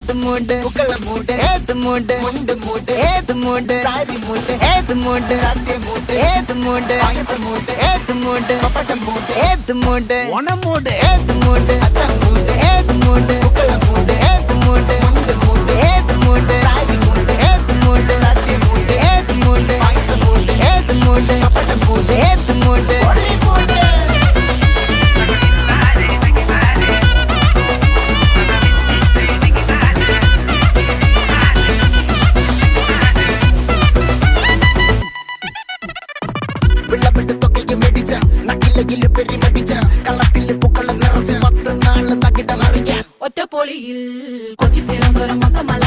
ഏത് മൂട് പുക്കള മൂട് ഏത് മൂട് മുണ്ട് മൂട് ഏത് മൂട് സാരി മൂട് ഏത് മൂട് സദ്യ മൂട് ഏത് മൂട് പായസ മൂട് ഏത് മൂട് പപ്പടം മൂട് ഏത് മൂട് ഓണം മൂട് ഏത് മൂട് അത്തം മൂട് ഏത് മൂട് പുക്കള മൂട് ഏത് മൂട് മുണ്ട് മൂട് ഏത് മൂട് സാരി മൂട് ഏത് മൂട് സദ്യ മൂട് ഏത് മൂട് പായസ മൂട് ഏത് മൂട് പപ്പടം മൂട് ഏത് മൂട് ഒളി മൂട് ഒറ്റപ്പൊളിയിൽ കൊച്ചി തിരുവനന്തപുരം മൊത്തമല